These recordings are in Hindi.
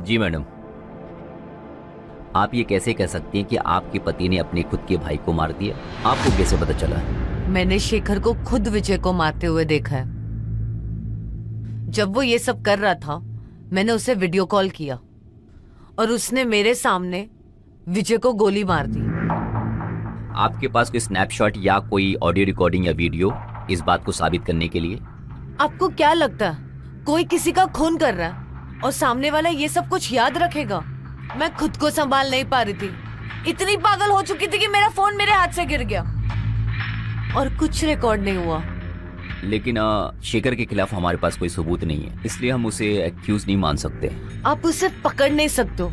जी मैडम। आप ये कैसे कह सकती हैं कि आपके पति ने अपने खुद के भाई को मार दिया? आपको कैसे पता चला? मैंने शेखर को खुद विजय को मारते हुए देखा है। जब वो ये सब कर रहा था मैंने उसे वीडियो कॉल किया और उसने मेरे सामने विजय को गोली मार दी। आपके पास कोई स्नैपशॉट या कोई ऑडियो रिकॉर्डिंग या वीडियो इस बात को साबित करने के लिए? आपको क्या लगता है कोई किसी का खून कर रहा है और सामने वाला ये सब कुछ याद रखेगा? मैं खुद को संभाल नहीं पा रही थी, इतनी पागल हो चुकी थी कि मेरा फोन मेरे हाथ से गिर गया और कुछ रिकॉर्ड नहीं हुआ। लेकिन शेखर के खिलाफ हमारे पास कोई सबूत नहीं है, इसलिए हम उसे एक्यूज नहीं मान सकते। आप उसे पकड़ नहीं सकते हो,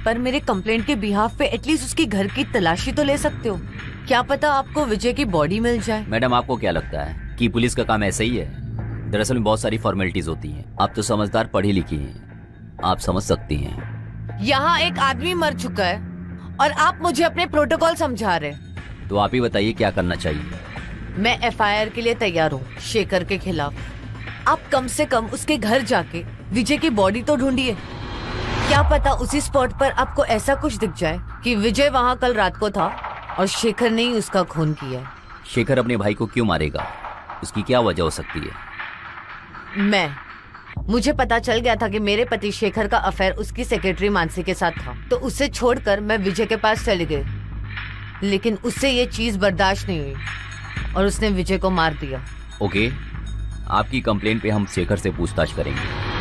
पर मेरे कंप्लेंट के बिहाफ पे एटलीस्ट उसकी घर की तलाशी तो ले सकते हो। क्या पता आपको विजय की बॉडी मिल जाए। मैडम, आपको क्या लगता है कि पुलिस का काम ऐसा ही है? दरअसल में बहुत सारी फॉर्मेलिटीज होती हैं। आप तो समझदार, पढ़ी लिखी हैं, आप समझ सकती हैं। यहाँ एक आदमी मर चुका है और आप मुझे अपने प्रोटोकॉल समझा रहे हैं। तो आप ही बताइए क्या करना चाहिए? मैं एफआईआर के लिए तैयार हूँ शेखर के खिलाफ। आप कम से कम उसके घर जाके विजय की बॉडी तो ढूंढिए। क्या पता उसी स्पॉट पर आपको ऐसा कुछ दिख जाए कि विजय वहाँ कल रात को था और शेखर ने ही उसका खून किया है। शेखर अपने भाई को क्यों मारेगा? उसकी क्या वजह हो सकती है? मुझे पता चल गया था कि मेरे पति शेखर का अफेयर उसकी सेक्रेटरी मानसी के साथ था, तो उसे छोड़कर मैं विजय के पास चली गई, लेकिन उससे ये चीज बर्दाश्त नहीं हुई और उसने विजय को मार दिया। ओके, आपकी कंप्लेंट पे हम शेखर से पूछताछ करेंगे।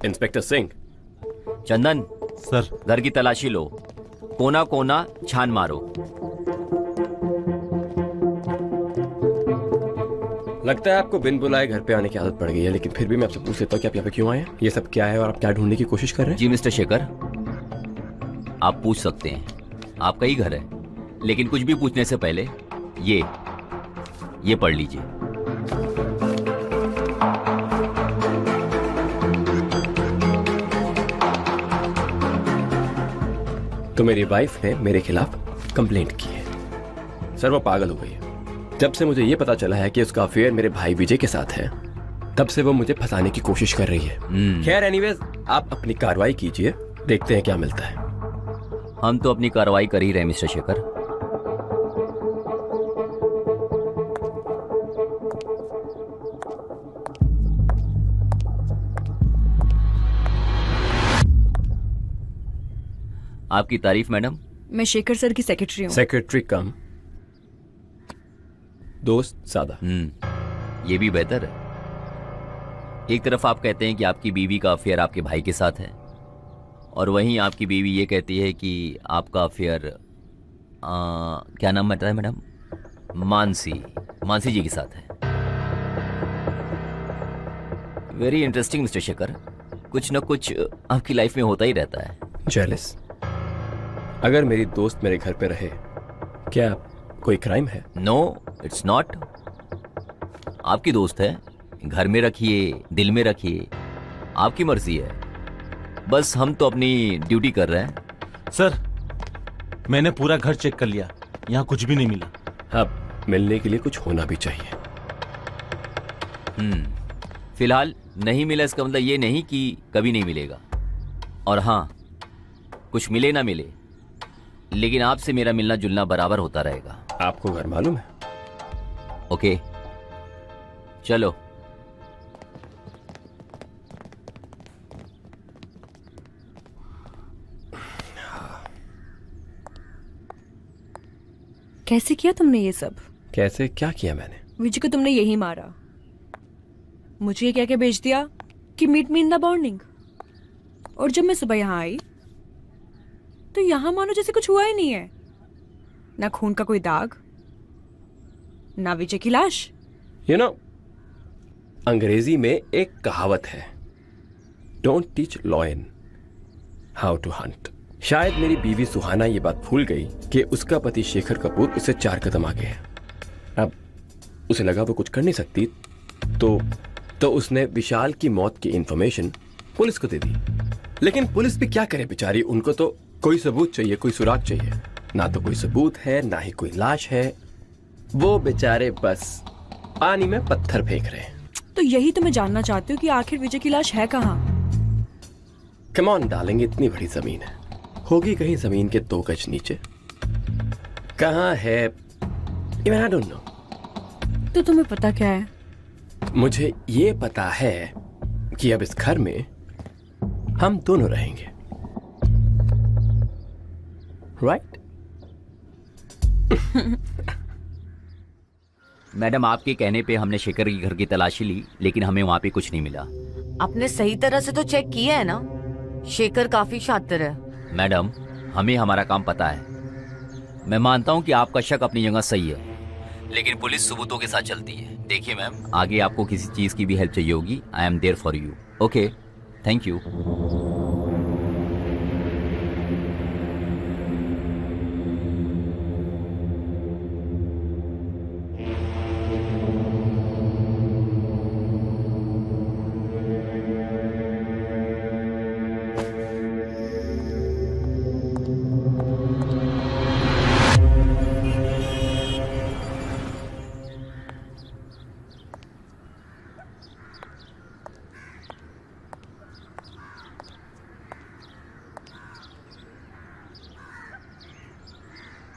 इंस्पेक्टर सिंह। चंदन सर। घर की तलाशी लो, कोना कोना छान मारो। लगता है आपको बिन बुलाए घर पे आने की आदत पड़ गई है, लेकिन फिर भी मैं आपसे पूछ लेता हूँ कि आप यहाँ पे क्यों आए हैं? ये सब क्या है और आप क्या ढूंढने की कोशिश कर रहे हैं? जी मिस्टर शेखर, आप पूछ सकते हैं, आपका ही घर है। लेकिन कुछ भी पूछने से पहले ये पढ़ लीजिए। तो मेरी वाइफ ने मेरे खिलाफ कंप्लेंट की है। सर वो पागल हो गई है। जब से मुझे ये पता चला है कि उसका अफेयर मेरे भाई विजय के साथ है, तब से वो मुझे फंसाने की कोशिश कर रही है। खैर एनीवेज, आप अपनी कार्रवाई कीजिए, देखते हैं क्या मिलता है। हम तो अपनी कार्रवाई कर ही रहे मिस्टर शेखर। आपकी तारीफ मैडम। मैं शेखर सर की सेक्रेटरी हूँ। सेक्रेटरी कम दोस्त ज्यादा। ये भी बेहतर है। एक तरफ आप कहते हैं कि आपकी बीवी का अफेयर आपके भाई के साथ है, और वहीं आपकी बीवी ये कहती है कि आपका अफेयर क्या नाम बताया मैडम? मानसी जी के साथ है। वेरी इंटरेस्टिंग मिस्टर शेखर, कुछ न कुछ आपकी लाइफ में होता ही रहता है। जेलस। अगर मेरी दोस्त मेरे घर पे रहे, क्या कोई क्राइम है? No, it's not. आपकी दोस्त है, घर में रखिए, दिल में रखिए, आपकी मर्जी है। बस हम तो अपनी ड्यूटी कर रहे हैं। सर, मैंने पूरा घर चेक कर लिया, यहाँ कुछ भी नहीं मिला। हाँ, मिलने के लिए कुछ होना भी चाहिए। फिलहाल नहीं मिला, इसका मतलब ये नहीं कि कभी नहीं मिलेगा। और हाँ, कुछ मिले ना मिले, लेकिन आपसे मेरा मिलना जुलना बराबर होता रहेगा। आपको घर मालूम है? ओके, चलो। कैसे किया तुमने ये सब? कैसे क्या किया मैंने? विजय को तुमने यही मारा, मुझे ये कह के भेज दिया कि meet me in the morning, और जब मैं सुबह यहाँ आई तो यहाँ मानो जैसे कुछ हुआ ही नहीं है। ना खून का कोई दाग, ना विजय की लाश। यू नो, अंग्रेजी में एक कहावत है, don't teach lion how to hunt. शायद मेरी बीवी सुहाना ये बात भूल गई कि उसका पति शेखर कपूर उससे 4 कदम आगे है। अब उसे लगा वो कुछ कर नहीं सकती, तो उसने विशाल की मौत की इंफॉर्मेशन पुलिस को दे दी। लेकिन पुलिस भी क्या करे बेचारी, उनको तो कोई सबूत चाहिए, कोई सुराग चाहिए। ना तो कोई सबूत है, ना ही कोई लाश है। वो बेचारे बस पानी में पत्थर फेंक रहे हैं। तो यही तो मैं जानना चाहती हूँ कि आखिर विजय की लाश है कहाँ? कम ऑन डार्लिंग, इतनी बड़ी जमीन है, होगी कहीं जमीन के 2 गज नीचे। कहाँ है आई डोंट नो। तो तुम्हें पता क्या है? मुझे ये पता है कि अब इस घर में हम दोनों रहेंगे, राइट? मैडम, आपके कहने पे हमने शेखर के घर की तलाशी ली, लेकिन हमें वहाँ पे कुछ नहीं मिला। आपने सही तरह से तो चेक किया है ना? शेखर काफी शातिर है। मैडम, हमें हमारा काम पता है। मैं मानता हूँ कि आपका शक अपनी जगह सही है, लेकिन पुलिस सबूतों के साथ चलती है। देखिए मैम, आगे आपको किसी चीज़ की भी हेल्प चाहिए होगी, I am there for you. Okay, thank you.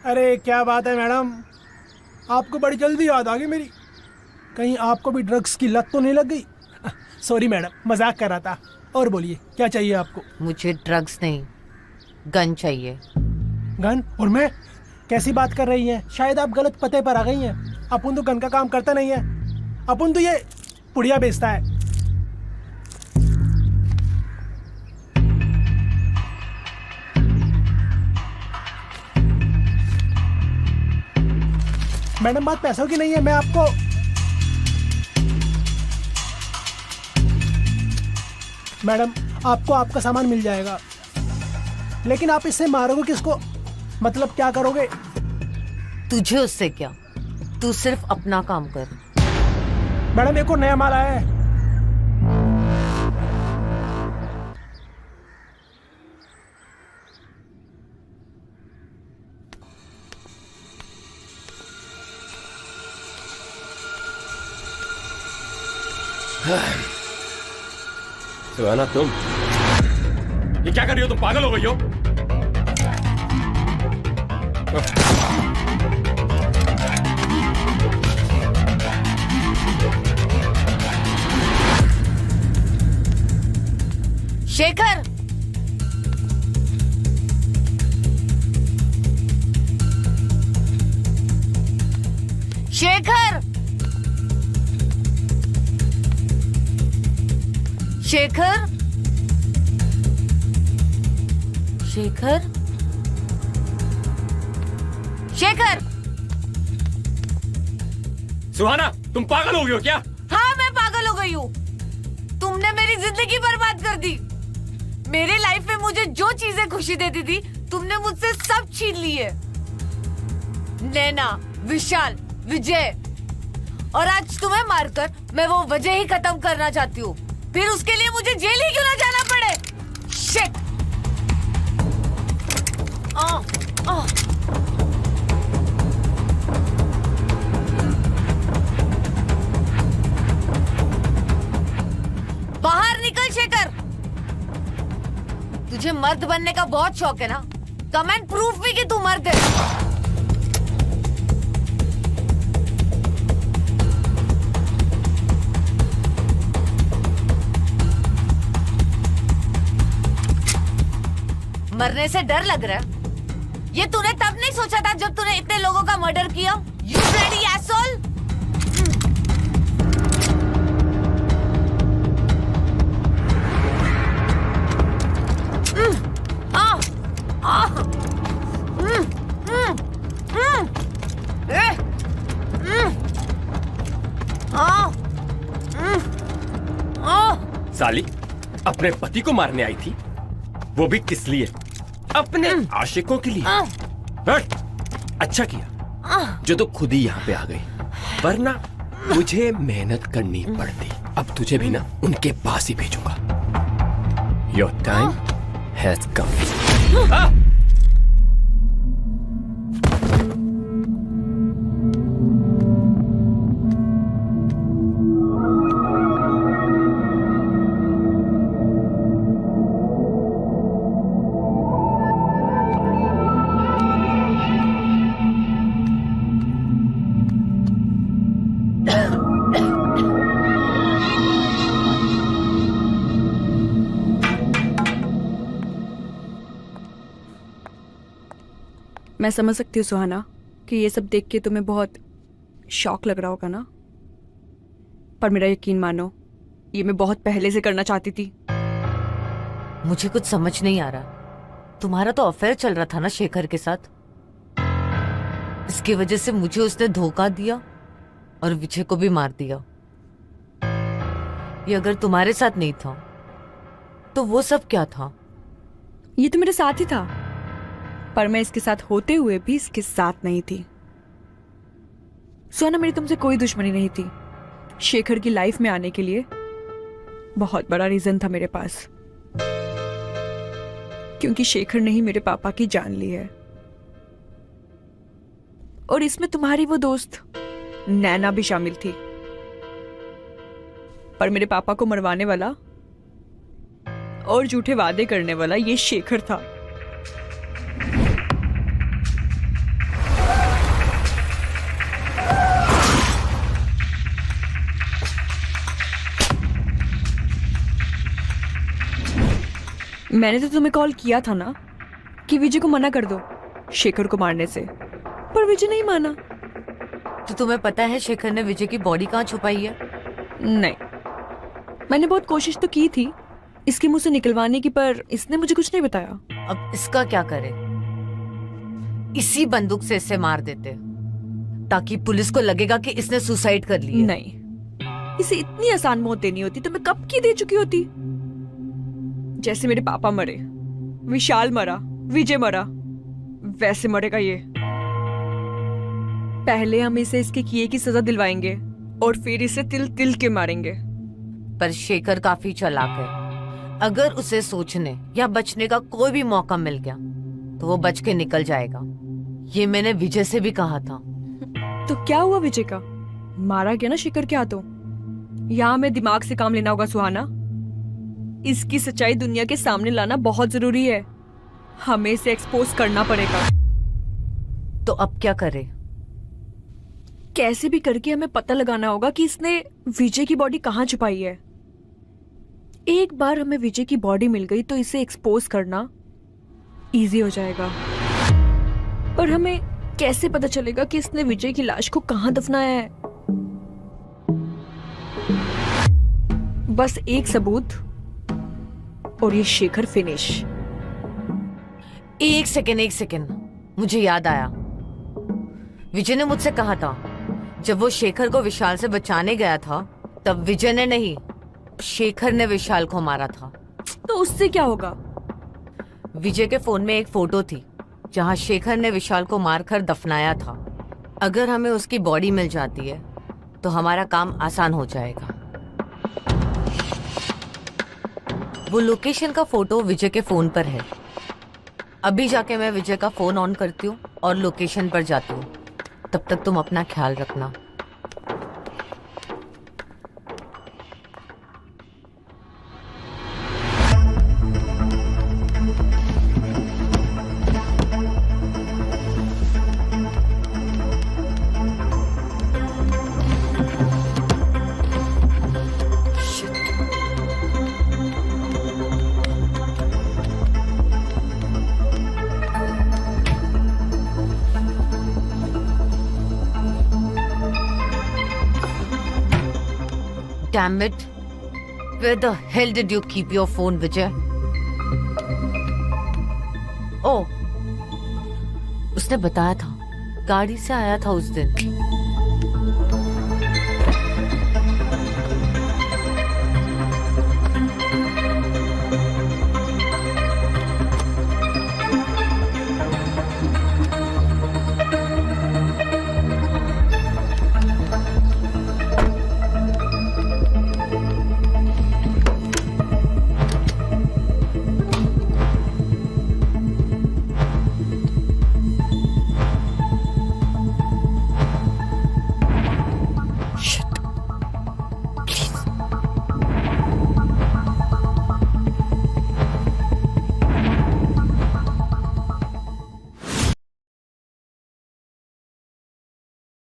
अरे क्या बात है मैडम, आपको बड़ी जल्दी याद आ गई मेरी। कहीं आपको भी ड्रग्स की लत तो नहीं लग गई? सॉरी मैडम, मजाक कर रहा था। और बोलिए, क्या चाहिए आपको? मुझे ड्रग्स नहीं, गन चाहिए। गन? और मैं? कैसी बात कर रही हैं? शायद आप गलत पते पर आ गई हैं। अपन तो गन का काम करता नहीं है, अपन तो ये पुड़िया बेचता है। मैडम, बात पैसों की नहीं है। मैं आपको मैडम, आपको आपका सामान मिल जाएगा, लेकिन आप इससे मारोगे किसको? मतलब क्या करोगे? तुझे उससे क्या, तू सिर्फ अपना काम कर। मैडम, एक और नया माल आया है। सुहाना, तुम ये क्या कर रही हो? तुम पागल हो गई हो? शेखर, शेखर, शेखर, शेखर, शेखर। सुहाना, तुम पागल हो गई हो क्या? हाँ, मैं पागल हो गई हूँ। तुमने मेरी जिंदगी बर्बाद कर दी। मेरी लाइफ में मुझे जो चीजें खुशी देती थी, तुमने मुझसे सब छीन ली है। नैना, विशाल, विजय, और आज तुम्हें मारकर मैं वो वजह ही खत्म करना चाहती हूँ। फिर उसके लिए मुझे जेल ही क्यों ना जाना पड़े। शिट। बाहर निकल शेखर। तुझे मर्द बनने का बहुत शौक है ना? कम एंड प्रूफ भी कि तू मर्द है। मरने से डर लग रहा है? ये तूने तब नहीं सोचा था जब तूने इतने लोगों का मर्डर किया? You bloody asshole. साली, अपने पति को मारने आई थी, वो भी किस लिए? अपने आशिकों के लिए। हट! अच्छा किया जो तो खुद ही यहाँ पे आ गई, वरना मुझे मेहनत करनी पड़ती। अब तुझे भी ना उनके पास ही भेजूंगा। Your time has come. मैं समझ सकती हूँ सुहाना कि ये सब देख के तुम्हें बहुत शॉक लग रहा होगा ना, पर मेरा यकीन मानो, ये मैं बहुत पहले से करना चाहती थी। मुझे कुछ समझ नहीं आ रहा। तुम्हारा तो अफेयर चल रहा था ना शेखर के साथ। इसकी वजह से मुझे उसने धोखा दिया और विजय को भी मार दिया। ये अगर तुम्हारे साथ नहीं था तो वो सब क्या था? ये तो मेरे साथ ही था, पर मैं इसके साथ होते हुए भी इसके साथ नहीं थी। सुहाना, मेरी तुमसे कोई दुश्मनी नहीं थी। शेखर की लाइफ में आने के लिए बहुत बड़ा रीजन था मेरे पास, क्योंकि शेखर ने ही मेरे पापा की जान ली है। और इसमें तुम्हारी वो दोस्त नैना भी शामिल थी, पर मेरे पापा को मरवाने वाला और झूठे वादे करने वाला ये शेखर था। मैंने तो तुम्हें कॉल किया था ना कि विजय को मना कर दो शेखर को मारने से, पर विजय नहीं माना। तो तुम्हें पता है शेखर ने विजय की बॉडी कहाँ छुपाई है? नहीं, मैंने बहुत कोशिश तो की थी इसके मुंह से निकलवाने की, पर इसने मुझे कुछ नहीं बताया। अब इसका क्या करे? इसी बंदूक से इसे मार देते ताकि पुलिस को लगेगा कि इसने सुसाइड कर ली है। नहीं, इसे इतनी आसान मौत देनी होती तो मैं कब की दे चुकी होती। जैसे मेरे पापा मरे, विशाल मरा, विजय मरा, वैसे मरेगा ये। पहले हम इसे इसके किए की सजा दिलवाएंगे और फिर इसे तिल तिल के मारेंगे। पर शेखर काफी चालाक है। अगर उसे सोचने या बचने का कोई भी मौका मिल गया तो वो बच के निकल जाएगा। ये मैंने विजय से भी कहा था। तो क्या हुआ विजय का? मारा गया ना शेखर के हाथों। यहाँ में दिमाग से काम लेना होगा सुहाना। इसकी सच्चाई दुनिया के सामने लाना बहुत जरूरी है। हमें इसे एक्सपोज करना पड़ेगा। तो अब क्या करें? कैसे भी करके हमें पता लगाना होगा कि इसने विजय की बॉडी कहाँ छुपाई है। एक बार हमें विजय की बॉडी मिल गई तो इसे एक्सपोज करना इजी हो जाएगा। पर हमें कैसे पता चलेगा कि इसने विजय की लाश को कहाँ दफनाया है? बस एक सबूत और ये शेखर फिनिश। एक सेकेंड, मुझे याद आया। विजय ने मुझसे कहा था जब वो शेखर को विशाल से बचाने गया था तब विजय ने नहीं, शेखर ने विशाल को मारा था। तो उससे क्या होगा? विजय के फोन में एक फोटो थी जहां शेखर ने विशाल को मारकर दफनाया था। अगर हमें उसकी बॉडी मिल जाती है तो हमारा काम आसान हो जाएगा। वो लोकेशन का फोटो विजय के फोन पर है। अभी जाके मैं विजय का फोन ऑन करती हूँ और लोकेशन पर जाती हूँ। तब तक तुम अपना ख्याल रखना। Damn it. Where the hell did you keep your phone, Vijay? Oh, उसने बताया था गाड़ी से आया था उस दिन।